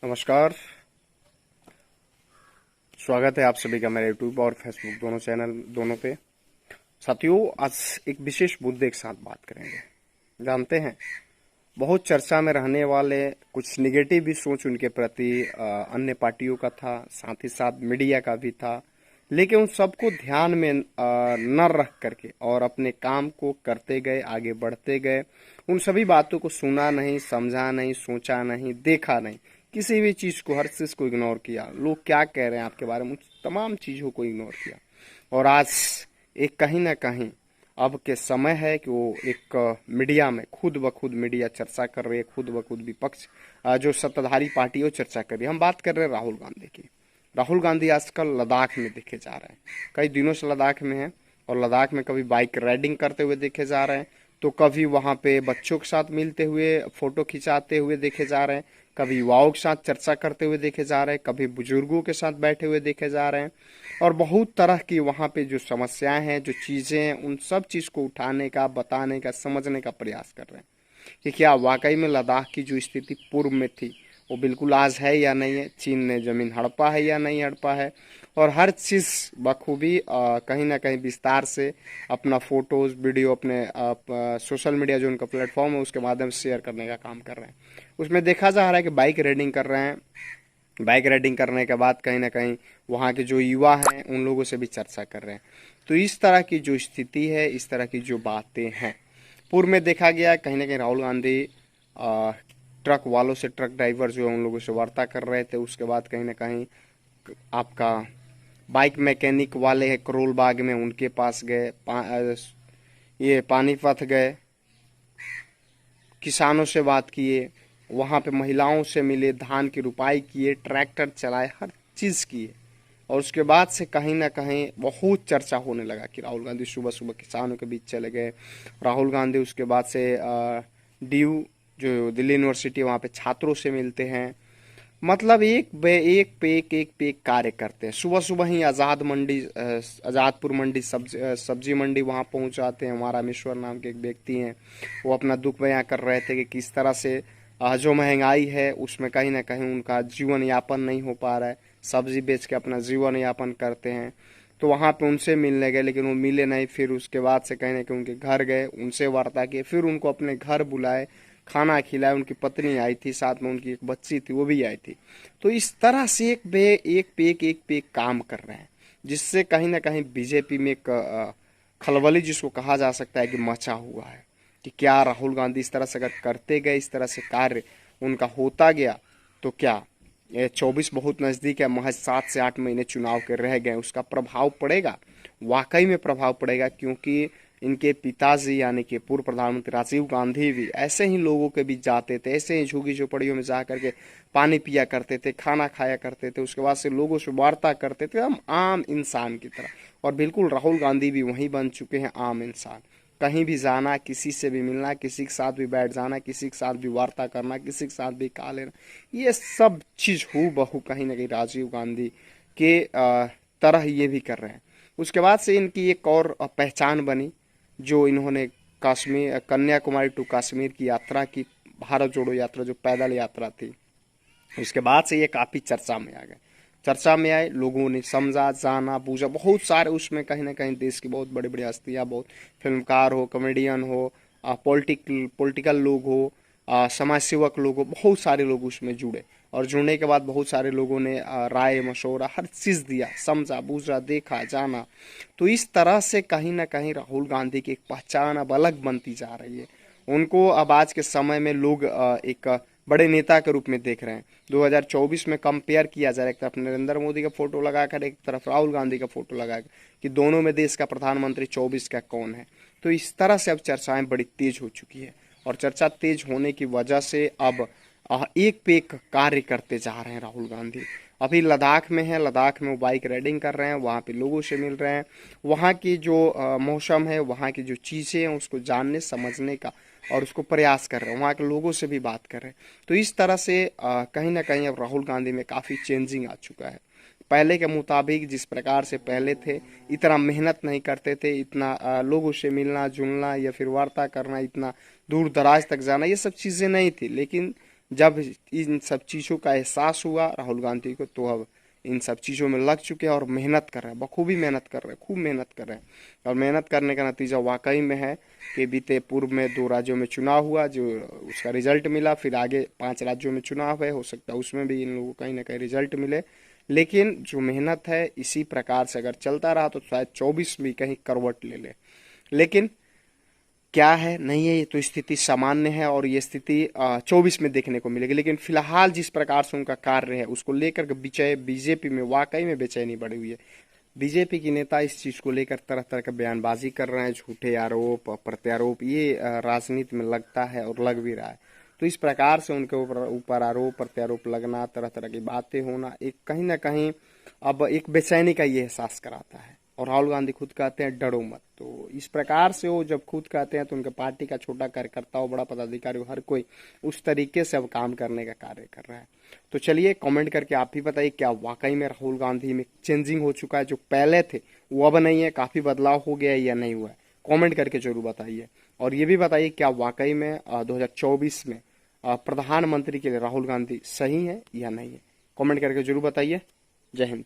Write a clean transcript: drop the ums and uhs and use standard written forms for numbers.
नमस्कार। स्वागत है आप सभी का मेरे यूट्यूब और फेसबुक दोनों चैनल दोनों पे। साथियों, आज एक विशेष मुद्दे के साथ बात करेंगे। जानते हैं, बहुत चर्चा में रहने वाले कुछ निगेटिव भी सोच उनके प्रति अन्य पार्टियों का था, साथ ही साथ मीडिया का भी था। लेकिन उन सबको ध्यान में न रख करके और अपने काम को करते गए, आगे बढ़ते गए। उन सभी बातों को सुना नहीं, समझा नहीं, सोचा नहीं, देखा नहीं, किसी भी चीज को, हर चीज को इग्नोर किया। लोग क्या कह रहे हैं आपके बारे में, उन तमाम चीजों को इग्नोर किया। और आज एक कहीं ना कहीं अब के समय है कि वो एक मीडिया में खुद ब खुद मीडिया चर्चा कर रही है, खुद ब खुद विपक्ष जो सत्ताधारी पार्टी है वो चर्चा कर रही है। हम बात कर रहे हैं राहुल गांधी की। राहुल गांधी आजकल लद्दाख में देखे जा रहे हैं, कई दिनों से लद्दाख में हैं। और लद्दाख में कभी बाइक राइडिंग करते हुए देखे जा रहे हैं, तो कभी वहां पे बच्चों के साथ मिलते हुए फोटो खिंचाते हुए देखे जा रहे हैं, कभी युवाओं के साथ चर्चा करते हुए देखे जा रहे हैं, कभी बुजुर्गों के साथ बैठे हुए देखे जा रहे हैं। और बहुत तरह की वहां पे जो समस्याएं हैं, जो चीजें हैं, उन सब चीज को उठाने का, बताने का, समझने का प्रयास कर रहे हैं कि क्या वाकई में लद्दाख की जो स्थिति पूर्व में थी वो बिल्कुल आज है या नहीं है, चीन ने जमीन हड़पा है या नहीं हड़पा है। और हर चीज बखूबी कहीं ना कहीं विस्तार से अपना फोटोज वीडियो अपने सोशल मीडिया जो उनका प्लेटफॉर्म है उसके माध्यम से शेयर करने का काम कर रहे हैं। उसमें देखा जा रहा है कि बाइक राइडिंग कर रहे हैं। बाइक राइडिंग करने के बाद कहीं ना कहीं वहाँ के जो युवा हैं उन लोगों से भी चर्चा कर रहे हैं। तो इस तरह की जो स्थिति है, इस तरह की जो बातें हैं, पूर्व में देखा गया कहीं ना कहीं राहुल गांधी ट्रक वालों से, ट्रक ड्राइवर जो है उन लोगों से वार्ता कर रहे थे। उसके बाद कहीं ना कहीं आपका बाइक मैकेनिक वाले हैं करोल बाग में, उनके पास गए, ये पानीपत गए, किसानों से बात किए, वहाँ पे महिलाओं से मिले, धान की रुपाई किए, ट्रैक्टर चलाए, हर चीज़ किए। और उसके बाद से कहीं ना कहीं बहुत चर्चा होने लगा कि राहुल गांधी सुबह सुबह किसानों के बीच चले गए। राहुल गांधी उसके बाद से डीयू जो दिल्ली यूनिवर्सिटी वहाँ पे छात्रों से मिलते हैं। मतलब एक पे एक कार्य करते हैं। सुबह सुबह ही आज़ादपुर मंडी सब्जी मंडी वहाँ पहुँच जाते हैं। हमारा रामेश्वर नाम के एक व्यक्ति हैं, वो अपना दुख बयां कर रहे थे कि किस तरह से जो महंगाई है उसमें कहीं ना कहीं उनका जीवन यापन नहीं हो पा रहा है। सब्जी बेच के अपना जीवन यापन करते हैं। तो वहाँ पे उनसे मिलने गए, लेकिन वो मिले नहीं। फिर उसके बाद से कहीं ना कहीं उनके घर गए, उनसे वार्ता किए, फिर उनको अपने घर बुलाए, खाना खिलाया। उनकी पत्नी आई थी, साथ में उनकी एक बच्ची थी, वो भी आई थी। तो इस तरह से एक पे एक काम कर रहे हैं, जिससे कहीं ना कहीं बीजेपी में एक खलबली जिसको कहा जा सकता है कि मचा हुआ है कि क्या राहुल गांधी इस तरह से अगर करते गए, इस तरह से कार्य उनका होता गया, तो क्या ये 24 बहुत नज़दीक है, महज 7 से 8 महीने चुनाव के रह गए, उसका प्रभाव पड़ेगा। वाकई में प्रभाव पड़ेगा, क्योंकि इनके पिताजी यानी कि पूर्व प्रधानमंत्री राजीव गांधी भी ऐसे ही लोगों के बीच जाते थे, ऐसे ही झुग्गी झोपड़ियों में जा करके पानी पिया करते थे, खाना खाया करते थे, उसके बाद से लोगों से वार्ता करते थे, हम आम इंसान की तरह। और बिल्कुल राहुल गांधी भी वही बन चुके हैं, आम इंसान। कहीं भी जाना, किसी से भी मिलना, किसी के साथ भी बैठ जाना, किसी के साथ भी वार्ता करना, किसी के साथ भी खा लेना, ये सब चीज हूबहू बहू कहीं ना कहीं राजीव गांधी के तरह ये भी कर रहे हैं। उसके बाद से इनकी एक और पहचान बनी, जो इन्होंने कश्मीर, कन्याकुमारी टू कश्मीर की यात्रा की, भारत जोड़ो यात्रा, जो पैदल यात्रा थी। उसके बाद से ये काफी चर्चा में आ गए, चर्चा में आए, लोगों ने समझा, जाना, बूझा। बहुत सारे उसमें कहीं ना कहीं देश की बहुत बड़ी बड़ी हस्तियां, बहुत फिल्मकार हो, कॉमेडियन हो, पॉलिटिकल लोग हो, समाज सेवक लोग हो, बहुत सारे लोग उसमें जुड़े। और जुड़ने के बाद बहुत सारे लोगों ने राय मशवरा हर चीज़ दिया, समझा, बूझा, देखा, जाना। तो इस तरह से कहीं ना कहीं राहुल गांधी की एक पहचान अब अलग बनती जा रही है। उनको अब आज के समय में लोग एक बड़े नेता के रूप में देख रहे हैं। 2024 में कंपेयर किया जा रहा है, एक तरफ नरेंद्र मोदी का फोटो लगाकर, एक तरफ राहुल गांधी का फोटो लगाकर, कि दोनों में देश का प्रधानमंत्री 24 का कौन है। तो इस तरह से अब चर्चाएं बड़ी तेज हो चुकी है। और चर्चा तेज होने की वजह से अब एक पे एक कार्य करते जा रहे हैं राहुल गांधी। अभी लद्दाख में है, लद्दाख में वो बाइक राइडिंग कर रहे हैं, वहाँ पे लोगों से मिल रहे हैं, वहाँ की जो मौसम है, वहाँ की जो चीज़ें हैं उसको जानने समझने का और उसको प्रयास कर रहे हैं, वहाँ के लोगों से भी बात कर रहे हैं। तो इस तरह से कहीं ना कहीं अब राहुल गांधी में काफ़ी चेंजिंग आ चुका है। पहले के मुताबिक जिस प्रकार से पहले थे, इतना मेहनत नहीं करते थे, इतना लोगों से मिलना जुलना या फिर वार्ता करना, इतना दूर दराज तक जाना, ये सब चीज़ें नहीं थी। लेकिन जब इन सब चीज़ों का एहसास हुआ राहुल गांधी को, तो अब इन सब चीज़ों में लग चुके हैं और मेहनत कर रहे हैं, बखूबी मेहनत कर रहे हैं, खूब मेहनत कर रहे हैं। और मेहनत करने का नतीजा वाकई में है कि बीते पूर्व में 2 राज्यों में चुनाव हुआ, जो उसका रिजल्ट मिला, फिर आगे 5 राज्यों में चुनाव है, हो सकता है उसमें भी इन लोगों को कहीं ना कहीं रिजल्ट मिले। लेकिन जो मेहनत है इसी प्रकार से अगर चलता रहा तो शायद 24 भी कहीं करवट ले ले। लेकिन क्या है नहीं है, ये तो स्थिति सामान्य है और ये स्थिति 24 में देखने को मिलेगी। लेकिन फिलहाल जिस प्रकार से उनका कार्य है उसको लेकर के विजय बीजेपी में वाकई में बेचैनी बढ़ी हुई है। बीजेपी के नेता इस चीज को लेकर तरह तरह का बयानबाजी कर रहे हैं, झूठे आरोप प्रत्यारोप, ये राजनीति में लगता है और लग भी रहा है। तो इस प्रकार से उनके ऊपर आरोप प्रत्यारोप लगना, तरह तरह की बातें होना, एक कहीं ना कहीं अब एक बेचैनी का ये एहसास कराता है। और राहुल गांधी खुद कहते हैं डरो मत। तो इस प्रकार से वो जब खुद कहते हैं तो उनके पार्टी का छोटा कार्यकर्ता हो, बड़ा पदाधिकारी हो, हर कोई उस तरीके से अब काम करने का कार्य कर रहा है। तो चलिए कमेंट करके आप ही बताइए, क्या वाकई में राहुल गांधी में चेंजिंग हो चुका है, जो पहले थे वो अब नहीं है, काफी बदलाव हो गया है या नहीं हुआ है? कमेंट करके जरूर बताइए। और ये भी बताइए क्या वाकई में 2024 में प्रधानमंत्री के लिए राहुल गांधी सही है या नहीं है? कमेंट करके जरूर बताइए। जय हिंद।